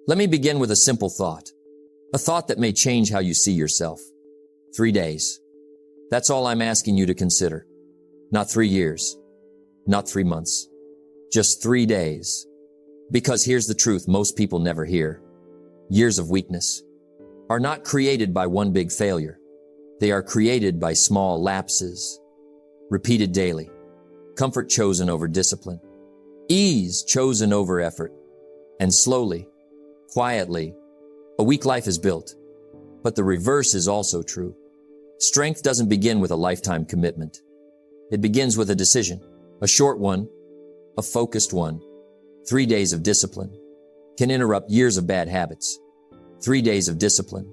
Let me begin with a simple thought. A thought that may change how you see yourself. 3 days. That's all I'm asking you to consider. Not 3 years. Not 3 months. Just 3 days. Because here's the truth most people never hear. Years of weakness are not created by one big failure. They are created by small lapses, repeated daily, comfort chosen over discipline, ease chosen over effort, and slowly, quietly, a weak life is built. But the reverse is also true. Strength doesn't begin with a lifetime commitment. It begins with a decision, a short one, a focused one. 3 days of discipline can interrupt years of bad habits. 3 days of discipline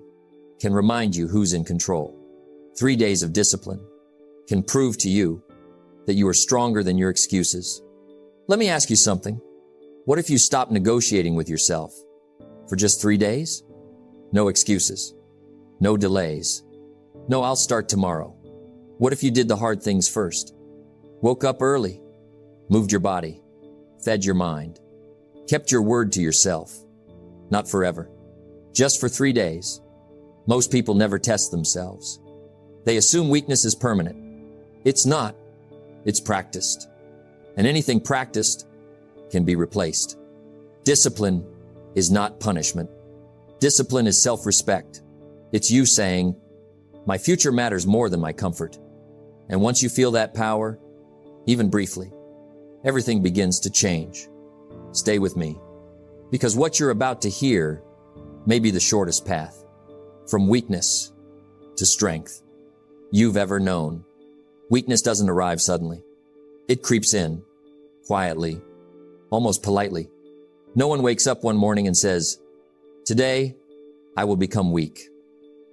can remind you who's in control. 3 days of discipline can prove to you that you are stronger than your excuses. Let me ask you something. What if you stop negotiating with yourself for just 3 days? No excuses, no delays, no I'll start tomorrow. What if you did the hard things first? Woke up early, moved your body, fed your mind, kept your word to yourself. Not forever, just for 3 days. Most people never test themselves. They assume weakness is permanent. It's not. It's practiced. And anything practiced can be replaced. Discipline is not punishment. Discipline is self-respect. It's you saying, my future matters more than my comfort. And once you feel that power, even briefly, everything begins to change. Stay with me, because what you're about to hear may be the shortest path from weakness to strength you've ever known. Weakness doesn't arrive suddenly. It creeps in, quietly, almost politely. No one wakes up one morning and says, today, I will become weak.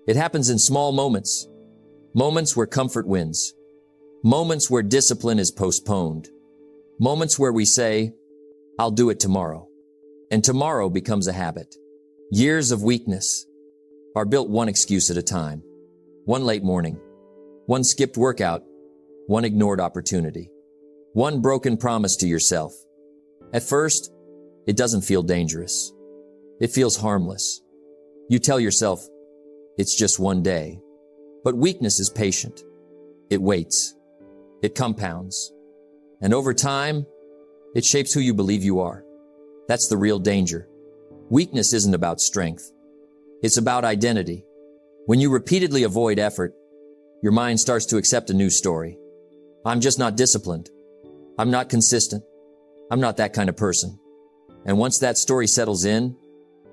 It happens in small moments, moments where comfort wins, moments where discipline is postponed, moments where we say, I'll do it tomorrow, and tomorrow becomes a habit. Years of weakness are built one excuse at a time, one late morning, one skipped workout, one ignored opportunity, one broken promise to yourself. At first, it doesn't feel dangerous. It feels harmless. You tell yourself, it's just one day. But weakness is patient. It waits. It compounds. And over time, it shapes who you believe you are. That's the real danger. Weakness isn't about strength. It's about identity. When you repeatedly avoid effort, your mind starts to accept a new story. I'm just not disciplined. I'm not consistent. I'm not that kind of person. And once that story settles in,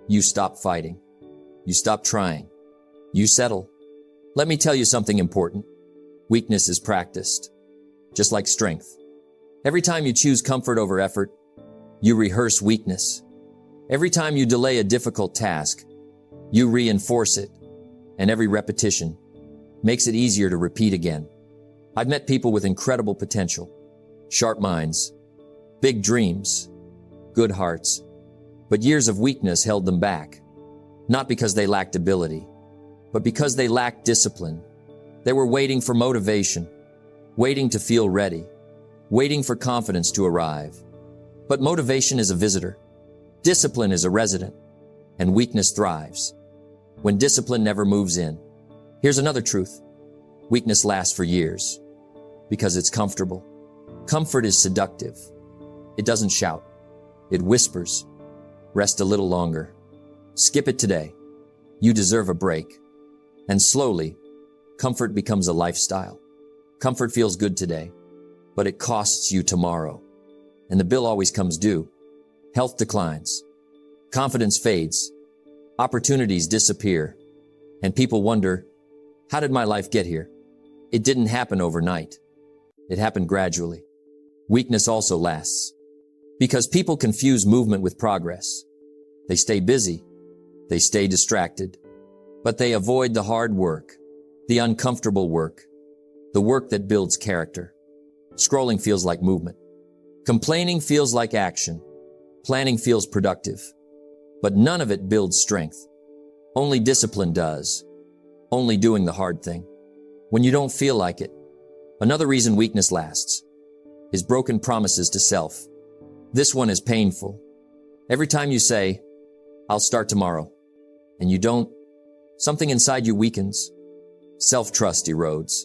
you stop fighting. You stop trying. You settle. Let me tell you something important. Weakness is practiced, just like strength. Every time you choose comfort over effort, you rehearse weakness. Every time you delay a difficult task, you reinforce it. And every repetition makes it easier to repeat again. I've met people with incredible potential, sharp minds, big dreams, good hearts, but years of weakness held them back. Not because they lacked ability, but because they lacked discipline. They were waiting for motivation, waiting to feel ready, waiting for confidence to arrive. But motivation is a visitor. Discipline is a resident, and weakness thrives when discipline never moves in. Here's another truth. Weakness lasts for years because it's comfortable. Comfort is seductive. It doesn't shout. It whispers. Rest a little longer. Skip it today. You deserve a break. And slowly, comfort becomes a lifestyle. Comfort feels good today, but it costs you tomorrow. And the bill always comes due. Health declines. Confidence fades. Opportunities disappear. And people wonder, how did my life get here? It didn't happen overnight. It happened gradually. Weakness also lasts. Because people confuse movement with progress. They stay busy. They stay distracted. But they avoid the hard work, the uncomfortable work, the work that builds character. Scrolling feels like movement. Complaining feels like action. Planning feels productive. But none of it builds strength. Only discipline does. Only doing the hard thing when you don't feel like it. Another reason weakness lasts is broken promises to self. This one is painful. Every time you say, I'll start tomorrow, and you don't, something inside you weakens. Self-trust erodes.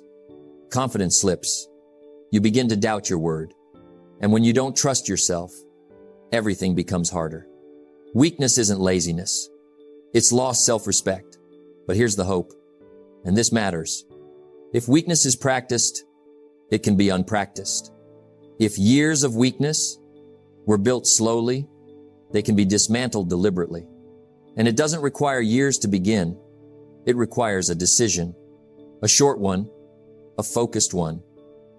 Confidence slips. You begin to doubt your word. And when you don't trust yourself, everything becomes harder. Weakness isn't laziness. It's lost self-respect. But here's the hope. And this matters. If weakness is practiced, it can be unpracticed. If years of weakness were built slowly, they can be dismantled deliberately. And it doesn't require years to begin. It requires a decision, a short one, a focused one.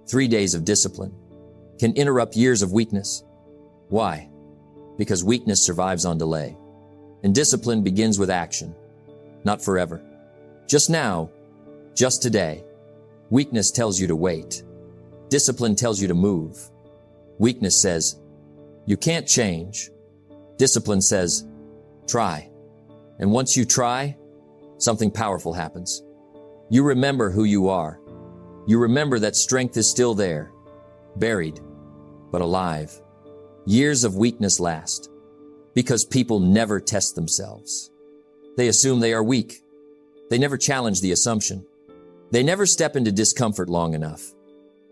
3 days of discipline can interrupt years of weakness. Why? Because weakness survives on delay. And discipline begins with action, not forever. Just now, just today. Weakness tells you to wait. Discipline tells you to move. Weakness says, you can't change. Discipline says, try. And once you try, something powerful happens. You remember who you are. You remember that strength is still there, buried, but alive. Years of weakness last because people never test themselves. They assume they are weak. They never challenge the assumption. They never step into discomfort long enough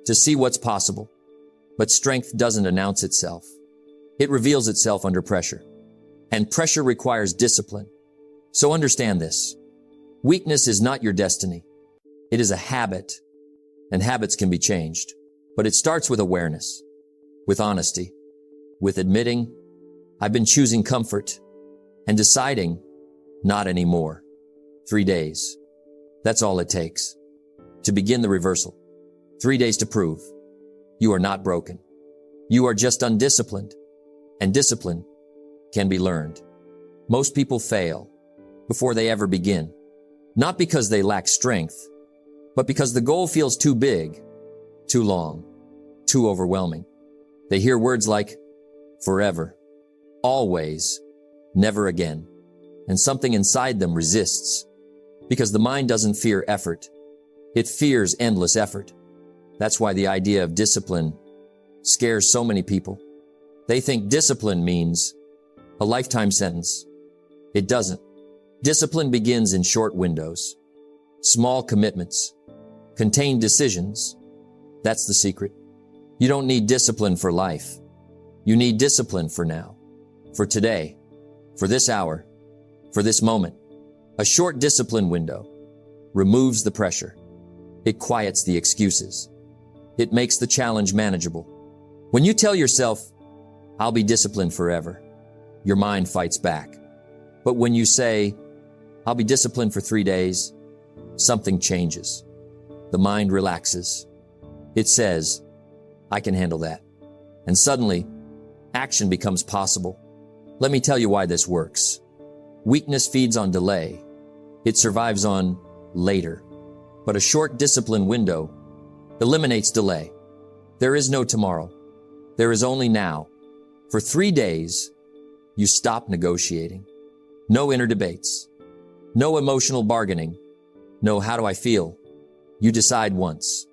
to see what's possible. But strength doesn't announce itself. It reveals itself under pressure. And pressure requires discipline. So understand this. Weakness is not your destiny. It is a habit, and habits can be changed. But it starts with awareness, with honesty, with admitting, I've been choosing comfort, and deciding, not anymore. 3 days. That's all it takes to begin the reversal. 3 days to prove you are not broken. You are just undisciplined, and discipline can be learned. Most people fail before they ever begin, not because they lack strength, but because the goal feels too big, too long, too overwhelming. They hear words like forever, always, never again, and something inside them resists because the mind doesn't fear effort. It fears endless effort. That's why the idea of discipline scares so many people. They think discipline means a lifetime sentence. It doesn't. Discipline begins in short windows, small commitments, contained decisions. That's the secret. You don't need discipline for life. You need discipline for now, for today, for this hour, for this moment. A short discipline window removes the pressure. It quiets the excuses. It makes the challenge manageable. When you tell yourself, I'll be disciplined forever, your mind fights back. But when you say, I'll be disciplined for 3 days, something changes. The mind relaxes. It says, I can handle that. And suddenly, action becomes possible. Let me tell you why this works. Weakness feeds on delay. It survives on later. But a short discipline window eliminates delay. There is no tomorrow. There is only now. For 3 days, you stop negotiating. No inner debates. No emotional bargaining. No how do I feel. You decide once.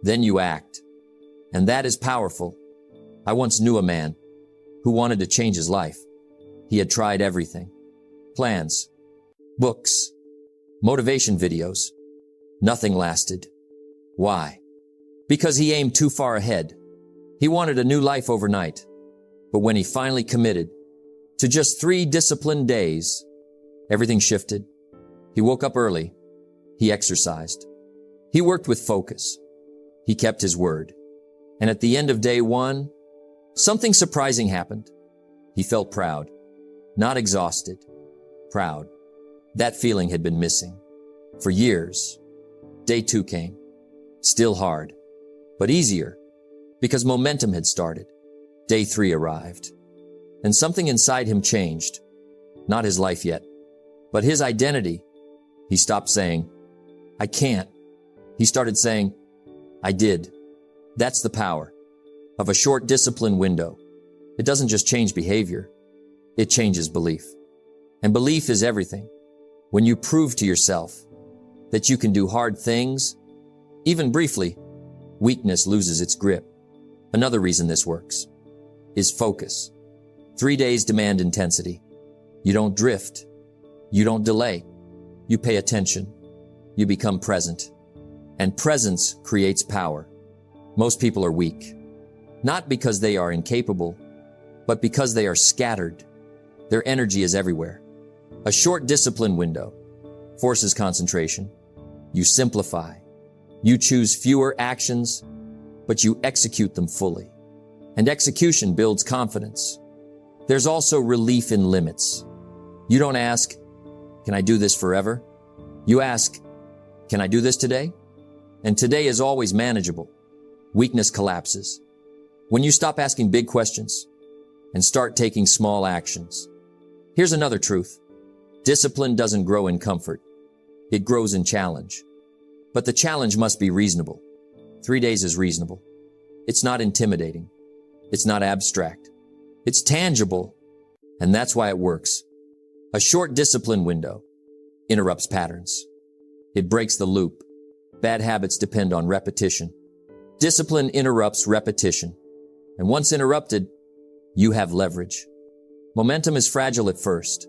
Then you act. And that is powerful. I once knew a man who wanted to change his life. He had tried everything. Plans, books, motivation videos. Nothing lasted. Why? Because he aimed too far ahead. He wanted a new life overnight. But when he finally committed to just 3 disciplined days, everything shifted. He woke up early. He exercised. He worked with focus. He kept his word. And at the end of day 1, something surprising happened. He felt proud, not exhausted, proud. That feeling had been missing for years. Day 2 came, still hard, but easier because momentum had started. Day 3 arrived, and something inside him changed. Not his life yet, but his identity. He stopped saying, I can't. He started saying, I did. That's the power of a short discipline window. It doesn't just change behavior. It changes belief. And belief is everything. When you prove to yourself that you can do hard things, even briefly, weakness loses its grip. Another reason this works is focus. 3 days demand intensity. You don't drift. You don't delay. You pay attention. You become present. And presence creates power. Most people are weak, not because they are incapable, but because they are scattered. Their energy is everywhere. A short discipline window forces concentration. You simplify. You choose fewer actions, but you execute them fully. And execution builds confidence. There's also relief in limits. You don't ask, can I do this forever? You ask, can I do this today? And today is always manageable. Weakness collapses. When you stop asking big questions and start taking small actions. Here's another truth. Discipline doesn't grow in comfort. It grows in challenge. But the challenge must be reasonable. 3 days is reasonable. It's not intimidating. It's not abstract. It's tangible. And that's why it works. A short discipline window interrupts patterns. It breaks the loop. Bad habits depend on repetition. Discipline interrupts repetition. And once interrupted, you have leverage. Momentum is fragile at first.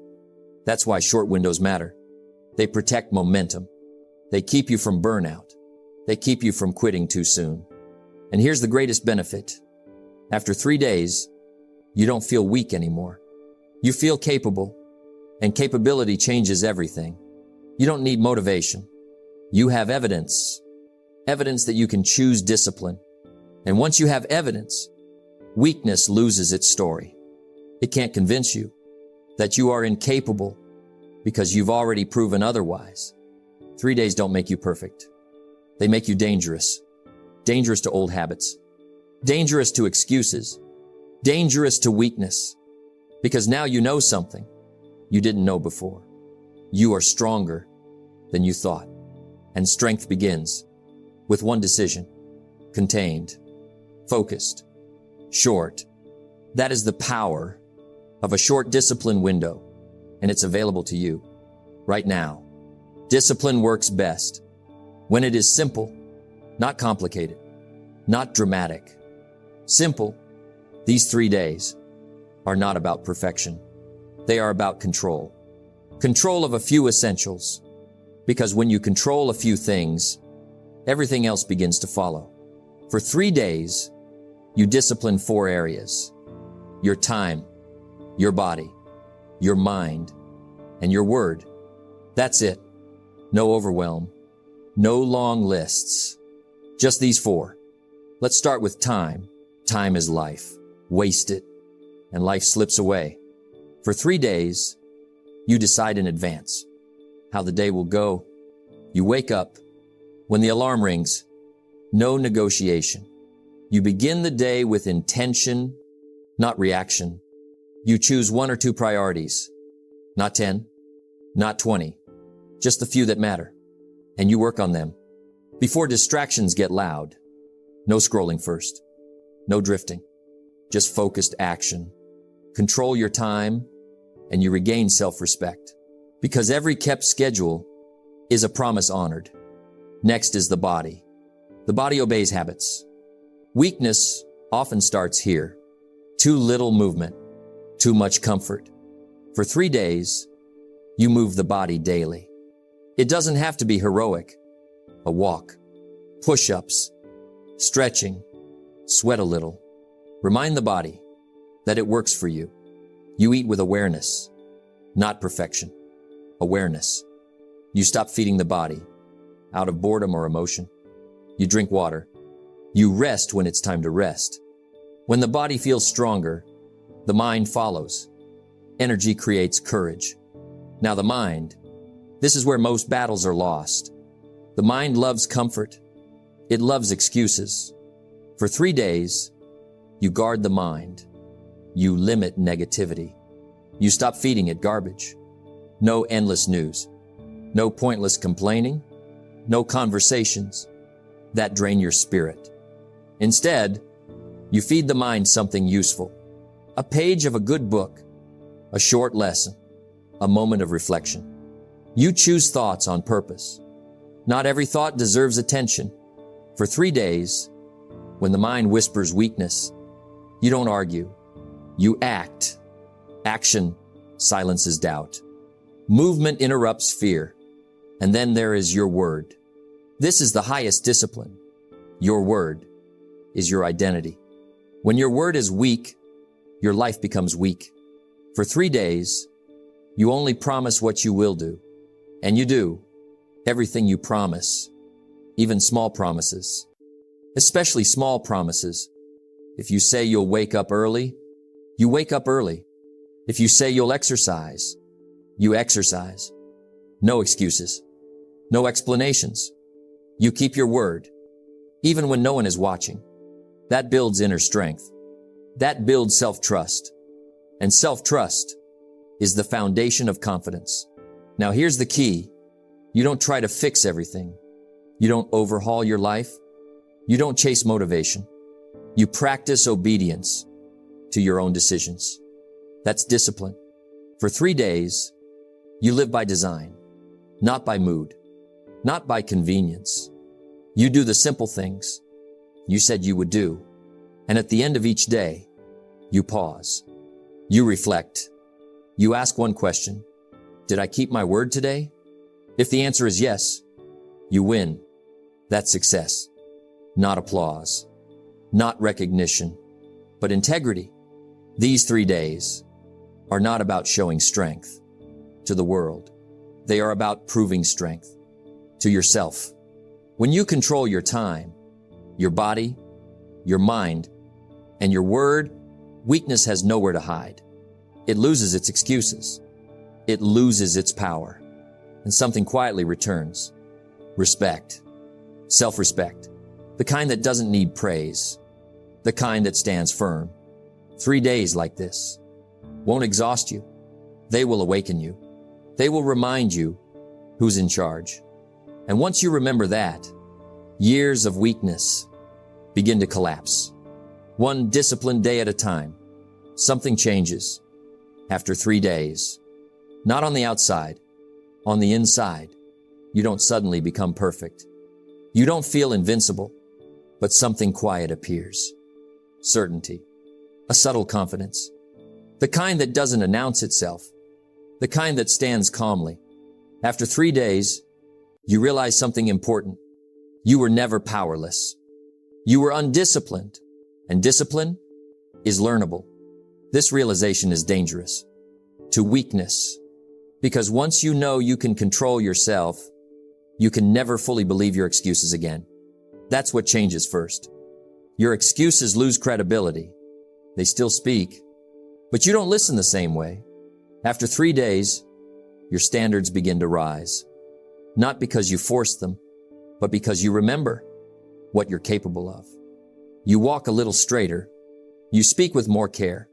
That's why short windows matter. They protect momentum. They keep you from burnout. They keep you from quitting too soon. And here's the greatest benefit. After 3 days, you don't feel weak anymore. You feel capable, and capability changes everything. You don't need motivation. You have evidence. Evidence that you can choose discipline. And once you have evidence, weakness loses its story. It can't convince you that you are incapable because you've already proven otherwise. 3 days don't make you perfect. They make you dangerous. Dangerous to old habits. Dangerous to excuses. Dangerous to weakness. Because now you know something you didn't know before. You are stronger than you thought. And strength begins with one decision. Contained. Focused. Short. That is the power of a short discipline window, and it's available to you right now. Discipline works best when it is simple, not complicated, not dramatic. Simple. These 3 days are not about perfection. They are about control. Control of a few essentials. Because when you control a few things, everything else begins to follow. For 3 days, you discipline 4 areas. Your time, your body, your mind, and your word. That's it. No overwhelm. No long lists. Just these 4. Let's start with time. Time is life. Waste it, and life slips away. For 3 days, you decide in advance how the day will go. You wake up. When the alarm rings, no negotiation. You begin the day with intention, not reaction. You choose 1 or 2 priorities, not 10, not 20, just the few that matter. And you work on them before distractions get loud. No scrolling first, no drifting, just focused action. Control your time and you regain self-respect because every kept schedule is a promise honored. Next is the body. The body obeys habits. Weakness often starts here. Too little movement, too much comfort. For 3 days, you move the body daily. It doesn't have to be heroic. A walk, push-ups, stretching, sweat a little. Remind the body that it works for you. You eat with awareness, not perfection. Awareness. You stop feeding the body out of boredom or emotion. You drink water. You rest when it's time to rest. When the body feels stronger, the mind follows. Energy creates courage. Now the mind, this is where most battles are lost. The mind loves comfort. It loves excuses. For 3 days, you guard the mind. You limit negativity. You stop feeding it garbage. No endless news. No pointless complaining. No conversations that drain your spirit. Instead, you feed the mind something useful. A page of a good book, a short lesson, a moment of reflection. You choose thoughts on purpose. Not every thought deserves attention. For 3 days, when the mind whispers weakness, you don't argue. You act. Action silences doubt. Movement interrupts fear. And then there is your word. This is the highest discipline. Your word is your identity. When your word is weak, your life becomes weak. For 3 days, you only promise what you will do. And you do everything you promise, even small promises, especially small promises. If you say you'll wake up early, you wake up early. If you say you'll exercise, you exercise. No excuses, no explanations. You keep your word, even when no one is watching. That builds inner strength. That builds self-trust. And self-trust is the foundation of confidence. Now here's the key. You don't try to fix everything. You don't overhaul your life. You don't chase motivation. You practice obedience to your own decisions. That's discipline. For 3 days, you live by design, not by mood, not by convenience. You do the simple things you said you would do. And at the end of each day, you pause. You reflect. You ask one question. Did I keep my word today? If the answer is yes, you win. That's success. Not applause, not recognition, but integrity. These 3 days are not about showing strength to the world. They are about proving strength to yourself. When you control your time, your body, your mind, and your word, weakness has nowhere to hide. It loses its excuses. It loses its power. And something quietly returns. Respect. Self-respect. The kind that doesn't need praise. The kind that stands firm. 3 days like this won't exhaust you. They will awaken you. They will remind you who's in charge. And once you remember that, years of weakness begin to collapse. One disciplined day at a time. Something changes after 3 days. Not on the outside, on the inside. You don't suddenly become perfect. You don't feel invincible, but something quiet appears. Certainty. A subtle confidence. The kind that doesn't announce itself. The kind that stands calmly. After 3 days, you realize something important. You were never powerless. You were undisciplined, and discipline is learnable. This realization is dangerous to weakness, because once you know you can control yourself, you can never fully believe your excuses again. That's what changes first. Your excuses lose credibility. They still speak, but you don't listen the same way. After 3 days, your standards begin to rise, not because you force them, but because you remember what you're capable of. You walk a little straighter. You speak with more care.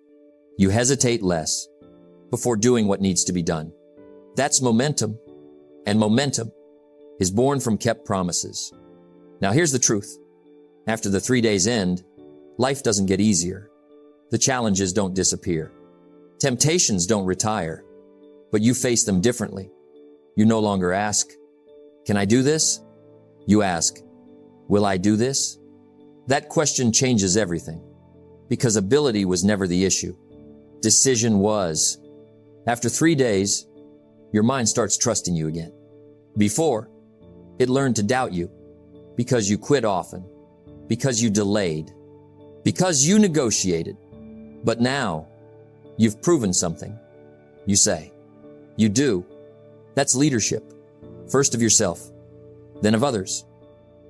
You hesitate less before doing what needs to be done. That's momentum, and momentum is born from kept promises. Now here's the truth. After the 3 days end, life doesn't get easier. The challenges don't disappear. Temptations don't retire, but you face them differently. You no longer ask, "Can I do this?" You ask, "Will I do this?" That question changes everything, because ability was never the issue. Decision was. After 3 days, your mind starts trusting you again. Before, it learned to doubt you because you quit often, because you delayed, because you negotiated. But now, you've proven something. You say, you do. That's leadership. First of yourself, then of others.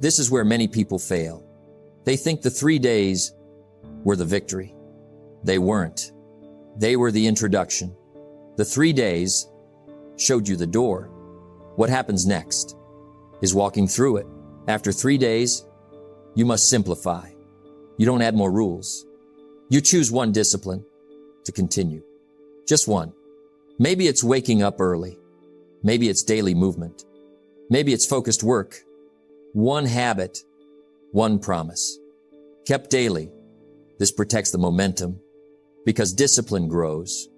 This is where many people fail. They think the 3 days were the victory. They weren't. They were the introduction. The 3 days showed you the door. What happens next is walking through it. After 3 days, you must simplify. You don't add more rules. You choose one discipline to continue. Just one. Maybe it's waking up early. Maybe it's daily movement. Maybe it's focused work. One habit, one promise. Kept daily. This protects the momentum because discipline grows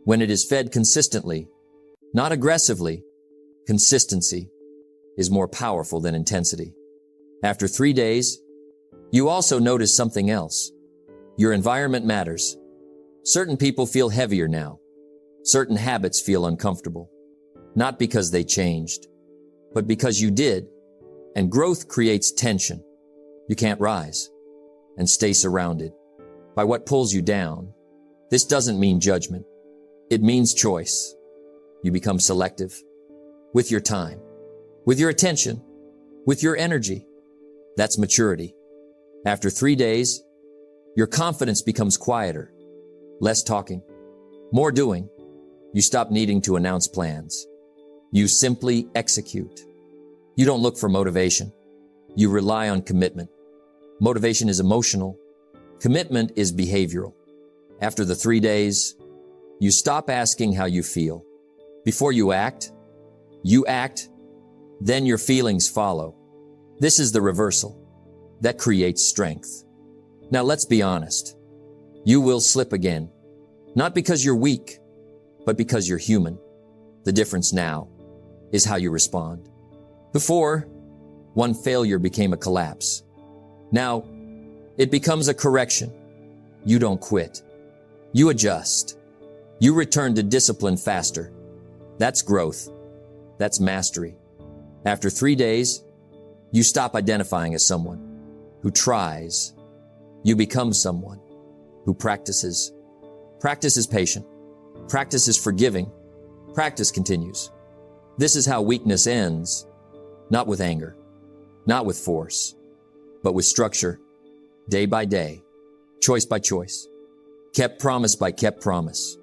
when it is fed consistently, not aggressively. Consistency is more powerful than intensity. After 3 days, you also notice something else. Your environment matters. Certain people feel heavier now. Certain habits feel uncomfortable, not because they changed, but because you did, and growth creates tension. You can't rise and stay surrounded by what pulls you down. This doesn't mean judgment. It means choice. You become selective with your time, with your attention, with your energy. That's maturity. After 3 days, your confidence becomes quieter, less talking, more doing. You stop needing to announce plans. You simply execute. You don't look for motivation. You rely on commitment. Motivation is emotional. Commitment is behavioral. After the 3 days, you stop asking how you feel. Before you act, then your feelings follow. This is the reversal that creates strength. Now let's be honest. You will slip again, not because you're weak, but because you're human. The difference now is how you respond. Before, one failure became a collapse. Now, it becomes a correction. You don't quit. You adjust. You return to discipline faster. That's growth. That's mastery. After 3 days, you stop identifying as someone who tries. You become someone who practices. Practice is patient. Practice is forgiving. Practice continues. This is how weakness ends, not with anger, not with force, but with structure, day by day, choice by choice, kept promise by kept promise.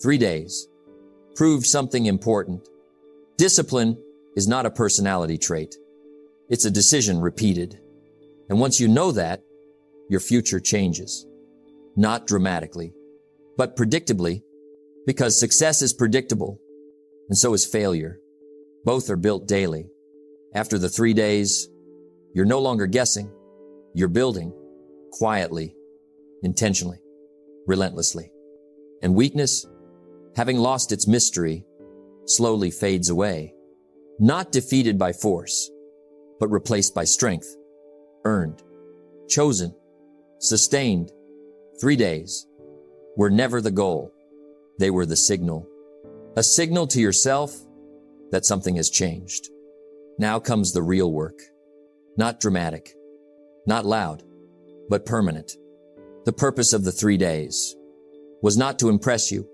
3 days proved something important. Discipline is not a personality trait. It's a decision repeated. And once you know that, your future changes. Not dramatically, but predictably, because success is predictable, and so is failure. Both are built daily. After the 3 days, you're no longer guessing. You're building quietly, intentionally, relentlessly. And weakness, having lost its mystery, slowly fades away, not defeated by force, but replaced by strength, earned, chosen, sustained. 3 days were never the goal. They were the signal. A signal to yourself that something has changed. Now comes the real work. Not dramatic, not loud, but permanent. The purpose of the 3 days was not to impress you.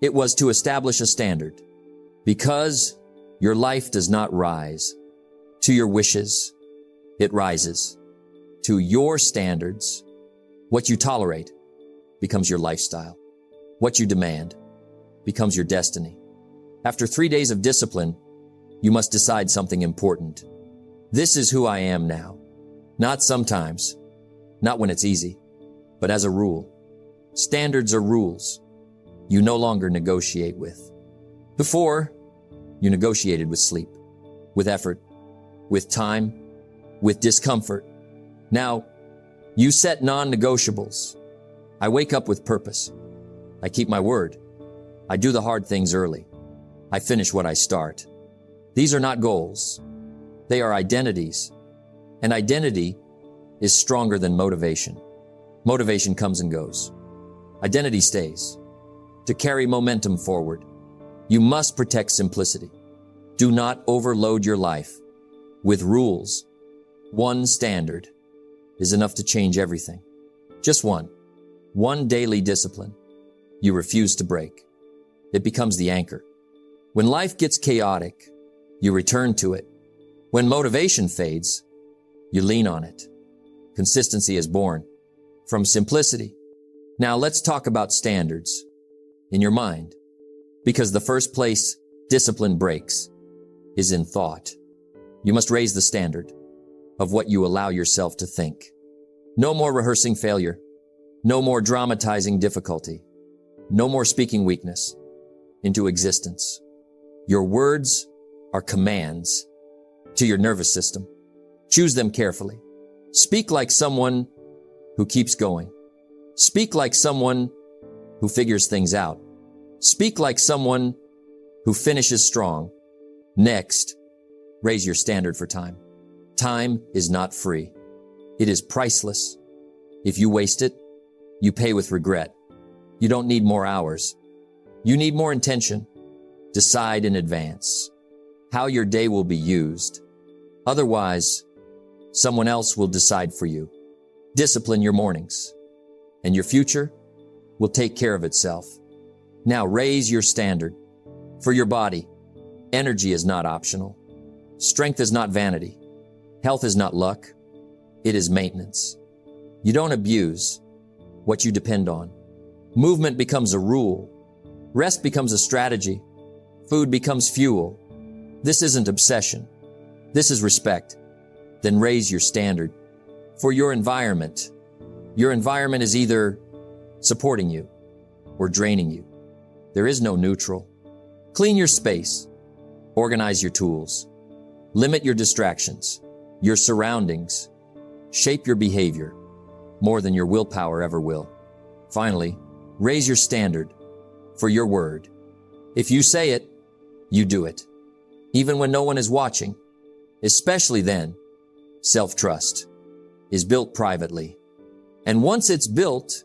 It was to establish a standard. Because your life does not rise to your wishes, it rises to your standards. What you tolerate becomes your lifestyle. What you demand becomes your destiny. After 3 days of discipline, you must decide something important. This is who I am now. Not sometimes, not when it's easy, but as a rule. Standards are rules you no longer negotiate with. Before, you negotiated with sleep, with effort, with time, with discomfort. Now, you set non-negotiables. I wake up with purpose. I keep my word. I do the hard things early. I finish what I start. These are not goals. They are identities. And identity is stronger than motivation. Motivation comes and goes. Identity stays. To carry momentum forward, you must protect simplicity. Do not overload your life with rules. One standard is enough to change everything. Just one. One daily discipline you refuse to break. It becomes the anchor. When life gets chaotic, you return to it. When motivation fades, you lean on it. Consistency is born from simplicity. Now let's talk about standards in your mind, because the first place discipline breaks is in thought. You must raise the standard of what you allow yourself to think. No more rehearsing failure. No more dramatizing difficulty. No more speaking weakness into existence. Your words are commands to your nervous system. Choose them carefully. Speak like someone who keeps going. Speak like someone who figures things out. Speak like someone who finishes strong. Next, raise your standard for time. Time is not free. It is priceless. If you waste it, you pay with regret. You don't need more hours. You need more intention. Decide in advance how your day will be used. Otherwise, someone else will decide for you. Discipline your mornings, and your future will take care of itself. Now raise your standard. For your body, energy is not optional. Strength is not vanity. Health is not luck. It is maintenance. You don't abuse what you depend on. Movement becomes a rule. Rest becomes a strategy. Food becomes fuel. This isn't obsession. This is respect. Then raise your standard. For your environment is either supporting you or draining you. There is no neutral. Clean your space. Organize your tools. Limit your distractions, your surroundings. Shape your behavior more than your willpower ever will. Finally, raise your standard for your word. If you say it, you do it. Even when no one is watching, especially then, self-trust is built privately. And once it's built,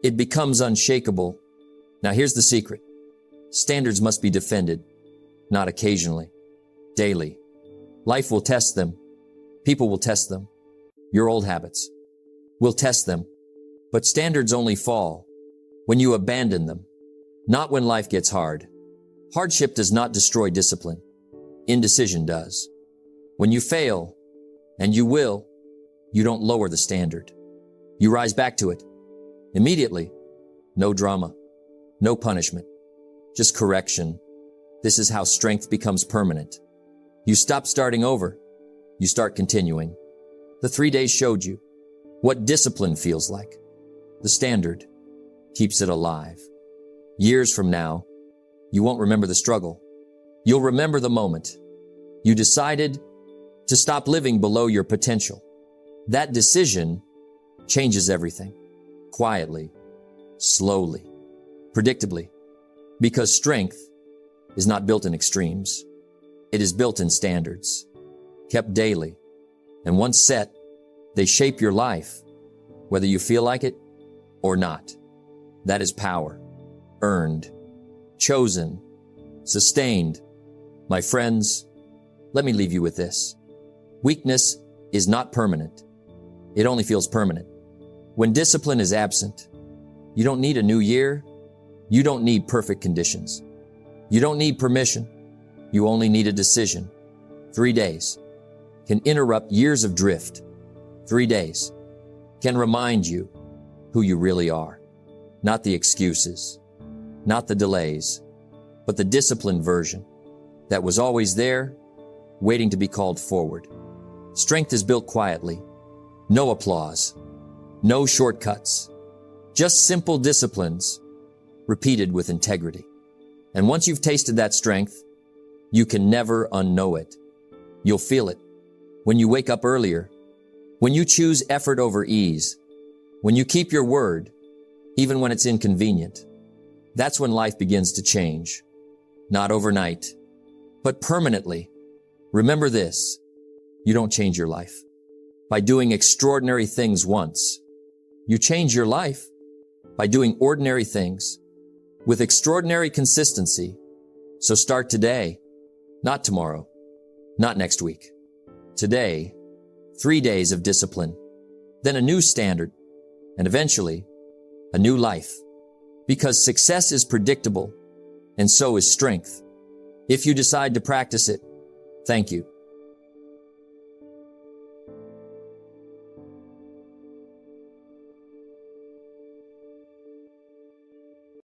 it becomes unshakable. Now here's the secret. Standards must be defended, not occasionally, daily. Life will test them. People will test them. Your old habits will test them. But standards only fall when you abandon them, not when life gets hard. Hardship does not destroy discipline. Indecision does. When you fail, and you will, you don't lower the standard. You rise back to it. Immediately. No drama. No punishment. Just correction. This is how strength becomes permanent. You stop starting over. You start continuing. The 3 days showed you what discipline feels like. The standard keeps it alive. Years from now, you won't remember the struggle. You'll remember the moment you decided to stop living below your potential. That decision changes everything. Quietly, slowly, predictably. Because strength is not built in extremes. It is built in standards, kept daily. And once set, they shape your life, whether you feel like it or not. That is power, earned, chosen, sustained. My friends, let me leave you with this. Weakness is not permanent. It only feels permanent. When discipline is absent, you don't need a new year. You don't need perfect conditions. You don't need permission. You only need a decision. 3 days can interrupt years of drift. 3 days can remind you who you really are. Not the excuses, not the delays, but the disciplined version that was always there, waiting to be called forward. Strength is built quietly. No applause, no shortcuts, just simple disciplines repeated with integrity. And once you've tasted that strength, you can never unknow it. You'll feel it when you wake up earlier, when you choose effort over ease, when you keep your word, even when it's inconvenient. That's when life begins to change. Not overnight, but permanently. Remember this, you don't change your life by doing extraordinary things once. You change your life by doing ordinary things with extraordinary consistency. So start today, not tomorrow, not next week. Today, 3 days of discipline, then a new standard, and eventually a new life. Because success is predictable, and so is strength. If you decide to practice it, thank you.